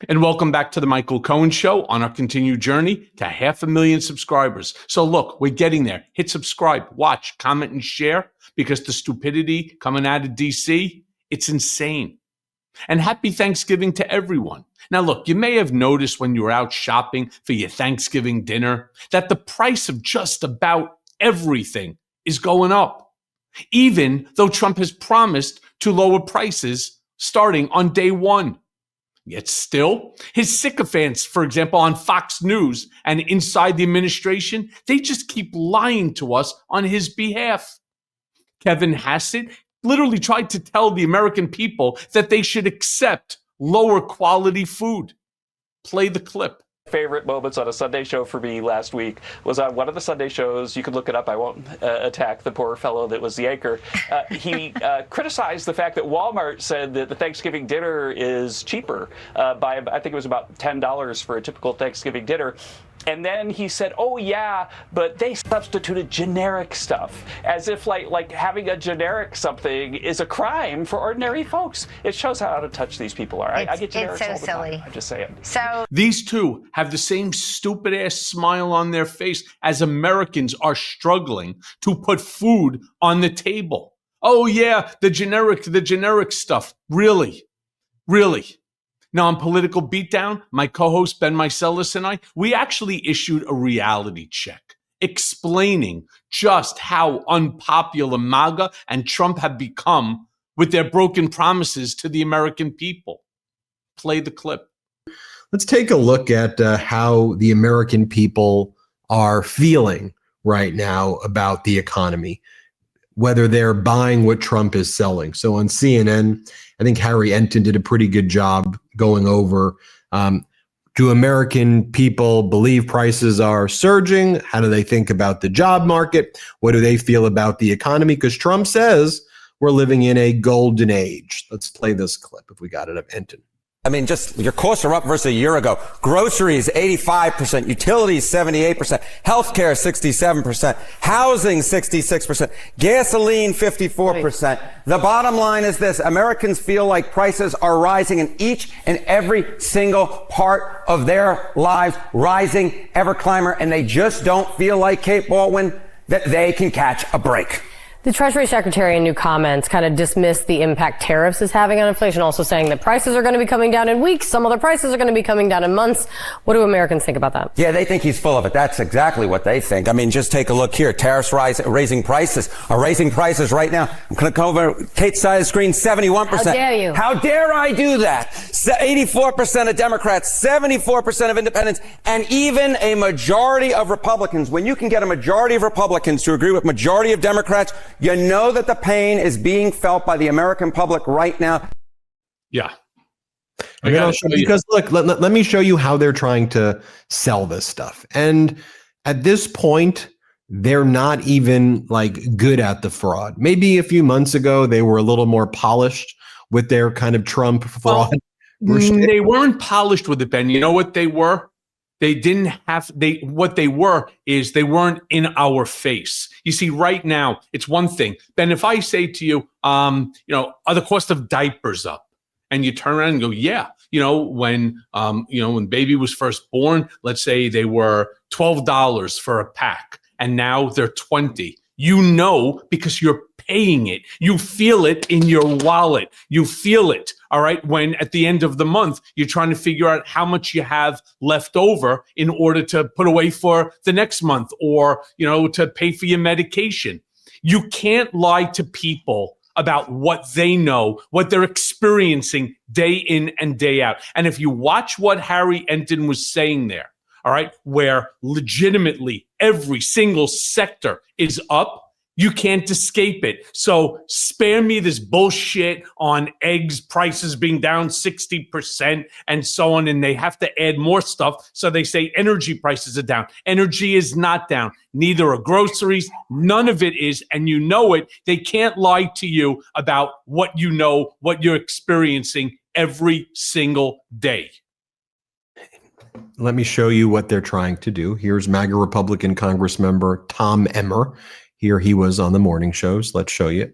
And welcome back to the Michael Cohen Show on our continued journey to 500,000 subscribers. So look, we're getting there. Hit subscribe, watch, comment, and share, because the stupidity coming out of DC, it's insane. And happy Thanksgiving to everyone. Now look, you may have noticed when you were out shopping for your Thanksgiving dinner that the price of just about everything is going up, even though Trump has promised to lower prices starting on day one. Yet still, his sycophants, for example, on Fox News and inside the administration, they just keep lying to us on his behalf. Kevin Hassett literally tried to tell the American people that they should accept lower quality food. Play the clip. Favorite moments on a Sunday show for me last week was on one of the Sunday shows. You can look it up. I won't attack the poor fellow that was the anchor. He criticized the fact that Walmart said that the Thanksgiving dinner is cheaper by, I think it was about $10 for a typical Thanksgiving dinner. And then he said, oh, yeah, but they substituted generic stuff, as if like having a generic something is a crime for ordinary folks. It shows how out of touch these people are. I get generics all the time. I'm just saying. So these two have the same stupid ass smile on their face as Americans are struggling to put food on the table. Oh, yeah, the generic stuff. Really? Now, on Political Beatdown, my co-host Ben Meiselas and I, we actually issued a reality check explaining just how unpopular MAGA and Trump have become with their broken promises to the American people. Play the clip. Let's take a look at how the American people are feeling right now about the economy, whether they're buying what Trump is selling. So on CNN, I think Harry Enton did a pretty good job going over, do American people believe prices are surging? How do they think about the job market? What do they feel about the economy? Because Trump says we're living in a golden age. Let's play this clip if we got it of Enton. I mean, just your costs are up versus a year ago. Groceries, 85%. Utilities, 78%. Healthcare, 67%. Housing, 66%. Gasoline, 54%. The bottom line is this. Americans feel like prices are rising in each and every single part of their lives, rising ever climber, and they just don't feel like, Kate Baldwin, that they can catch a break. The Treasury Secretary in new comments kind of dismissed the impact tariffs is having on inflation, also saying that prices are going to be coming down in weeks. Some other prices are going to be coming down in months. What do Americans think about that? Yeah, they think he's full of it. That's exactly what they think. I mean, just take a look here. Tariffs raising prices right now. I'm going to come over Kate's side of the screen, 71%. How dare you? How dare I do that? 84% of Democrats, 74% of independents, and even a majority of Republicans. When you can get a majority of Republicans to agree with majority of Democrats, you know that the pain is being felt by the American public right now. Yeah. Because look, let me show you how they're trying to sell this stuff. And at this point, they're not even like good at the fraud. Maybe a few months ago, they were a little more polished with their kind of Trump fraud. They weren't polished with it, Ben. You know what they were? They weren't in our face. You see, right now, it's one thing. Ben, if I say to you, are the cost of diapers up? And you turn around and go, yeah. When baby was first born, let's say they were $12 for a pack, and now they're $20. You know, because you're paying it. You feel it in your wallet. You feel it, all right? When at the end of the month, you're trying to figure out how much you have left over in order to put away for the next month or, to pay for your medication. You can't lie to people about what they know, what they're experiencing day in and day out. And if you watch what Harry Enton was saying there, all right, where legitimately every single sector is up, you can't escape it. So spare me this bullshit on eggs prices being down 60% and so on. And they have to add more stuff. So they say energy prices are down. Energy is not down. Neither are groceries. None of it is. And you know it. They can't lie to you about what you know, what you're experiencing every single day. Let me show you what they're trying to do. Here's MAGA Republican Congressmember Tom Emmer. Here he was on the morning shows. Let's show you.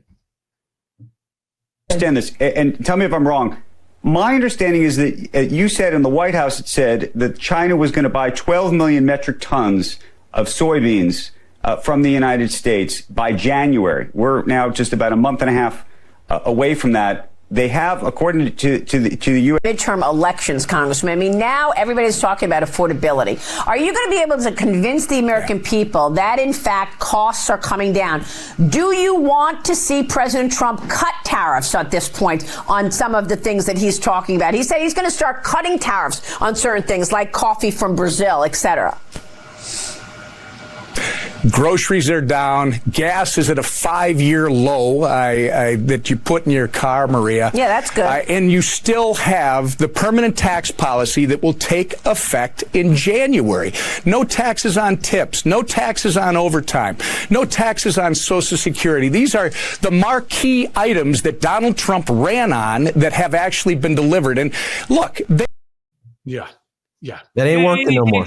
Understand this, and tell me if I'm wrong. My understanding is that you said in the White House, it said that China was going to buy 12 million metric tons of soybeans from the United States by January. We're now just about a month and a half away from that. They have, according to the U.S. midterm elections, Congressman. I mean, now everybody's talking about affordability. Are you going to be able to convince the American people that, in fact, costs are coming down? Do you want to see President Trump cut tariffs at this point on some of the things that he's talking about? He said he's going to start cutting tariffs on certain things like coffee from Brazil, et cetera. Groceries are down. Gas is at a 5-year low that you put in your car, Maria. Yeah, that's good. And you still have the permanent tax policy that will take effect in January. No taxes on tips, no taxes on overtime, no taxes on Social Security. These are the marquee items that Donald Trump ran on that have actually been delivered. And look, Yeah. Yeah. That ain't working no more.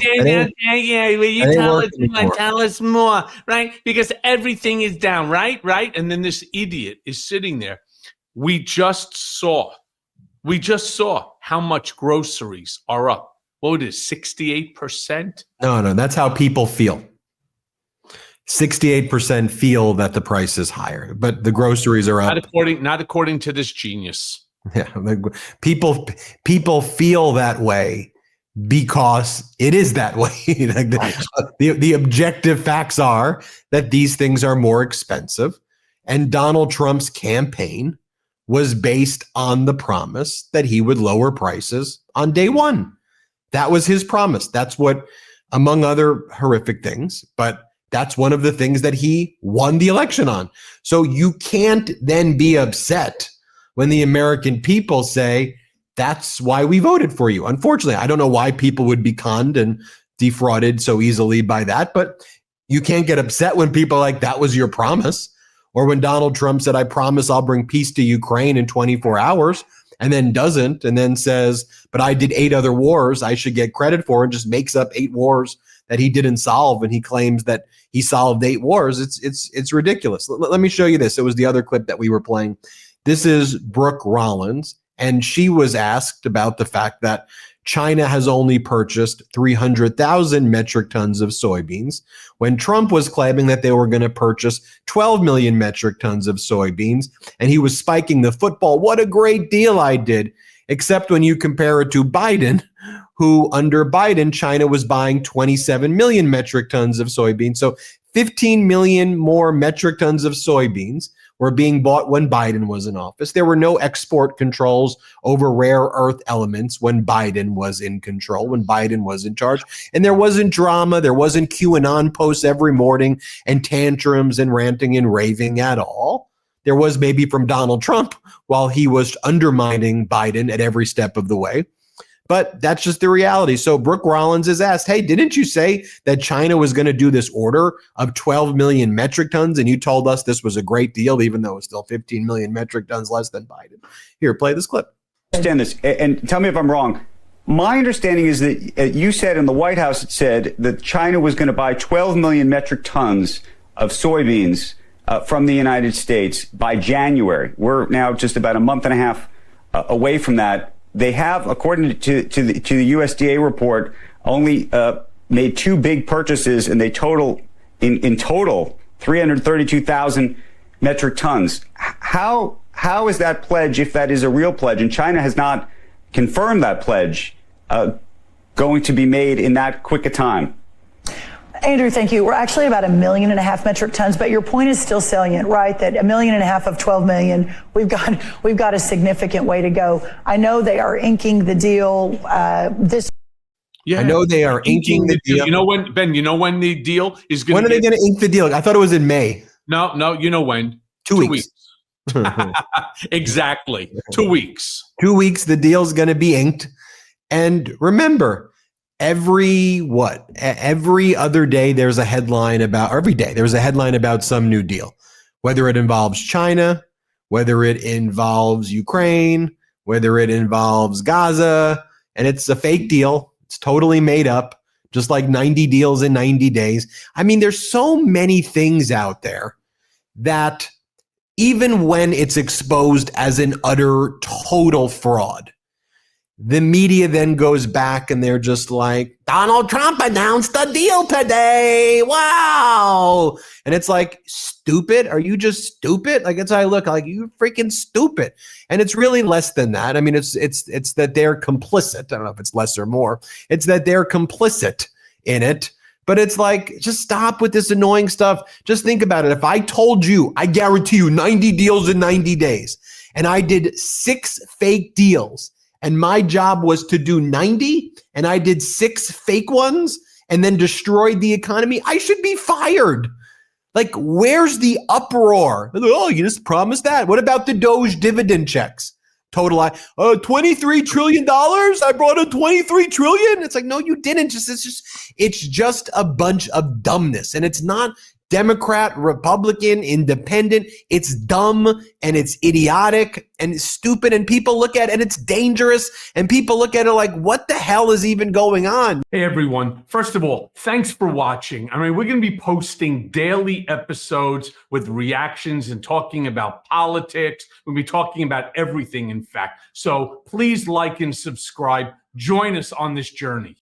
Tell us more, right? Because everything is down, right? And then this idiot is sitting there. We just saw how much groceries are up. What is 68%? No, that's how people feel. 68% feel that the price is higher, but the groceries are up. Not according to this genius. Yeah, people feel that way because it is that way. The objective facts are that these things are more expensive, and Donald Trump's campaign was based on the promise that he would lower prices on day one. That was his promise. That's what, among other horrific things, but that's one of the things that he won the election on. So you can't then be upset when the American people say, that's why we voted for you. Unfortunately, I don't know why people would be conned and defrauded so easily by that, but you can't get upset when people are like, that was your promise. Or when Donald Trump said, I promise I'll bring peace to Ukraine in 24 hours, and then doesn't, and then says, but I did 8 other wars I should get credit for, and just makes up 8 wars that he didn't solve, and he claims that he solved 8 wars. It's ridiculous. Let me show you this. It was the other clip that we were playing. This is Brooke Rollins. And she was asked about the fact that China has only purchased 300,000 metric tons of soybeans when Trump was claiming that they were going to purchase 12 million metric tons of soybeans. And he was spiking the football. What a great deal I did. Except when you compare it to Biden, who under Biden, China was buying 27 million metric tons of soybeans. So 15 million more metric tons of soybeans were being bought when Biden was in office. There were no export controls over rare earth elements when Biden was in control, when Biden was in charge. And there wasn't drama. There wasn't QAnon posts every morning and tantrums and ranting and raving at all. There was maybe from Donald Trump while he was undermining Biden at every step of the way. But that's just the reality. So Brooke Rollins is asked, hey, didn't you say that China was going to do this order of 12 million metric tons? And you told us this was a great deal, even though it's still 15 million metric tons less than Biden. Here, play this clip. Understand this, and tell me if I'm wrong. My understanding is that you said in the White House, it said that China was going to buy 12 million metric tons of soybeans from the United States by January. We're now just about a month and a half away from that. They have, according to the USDA report, only made 2 big purchases, and they total in total 332,000 metric tons. How is that pledge, if that is a real pledge, and China has not confirmed that pledge, going to be made in that quick a time? Andrew, thank you. We're actually about 1.5 million metric tons, but your point is still salient, right? That 1.5 million of 12 million, we've got a significant way to go. I know they are inking the deal this. Yeah, I know they are inking the deal. You know when, Ben? You know when the deal is going? When are they going to ink the deal? I thought it was in May. No. You know when? 2 weeks. Exactly. 2 weeks. 2 weeks. The deal's going to be inked. And remember, every other day there's a headline about, or every day there's a headline about some new deal, whether it involves China, whether it involves Ukraine, whether it involves Gaza, and it's a fake deal. It's totally made up, just like 90 deals in 90 days. I mean, there's so many things out there that even when it's exposed as an utter total fraud, the media then goes back and they're just like, Donald Trump announced a deal today. Wow. And it's like, stupid? Are you just stupid? Like, it's how I look like, you freaking stupid. And it's really less than that. I mean, it's that they're complicit. I don't know if it's less or more. It's that they're complicit in it. But it's like, just stop with this annoying stuff. Just think about it. If I told you, I guarantee you 90 deals in 90 days, and I did 6 fake deals, and my job was to do 90, and I did 6 fake ones and then destroyed the economy, I should be fired. Like, where's the uproar? Oh, you just promised that. What about the Doge dividend checks? Total, $23 trillion. I brought in $23 trillion. It's like, no, you didn't. It's just a bunch of dumbness. And it's not Democrat, Republican, independent. It's dumb and it's idiotic and it's stupid, and people look at it and it's dangerous, and people look at it like, what the hell is even going on? Hey everyone, first of all, thanks for watching. I mean, we're going to be posting daily episodes with reactions and talking about politics. We'll be talking about everything, in fact. So please like and subscribe. Join us on this journey.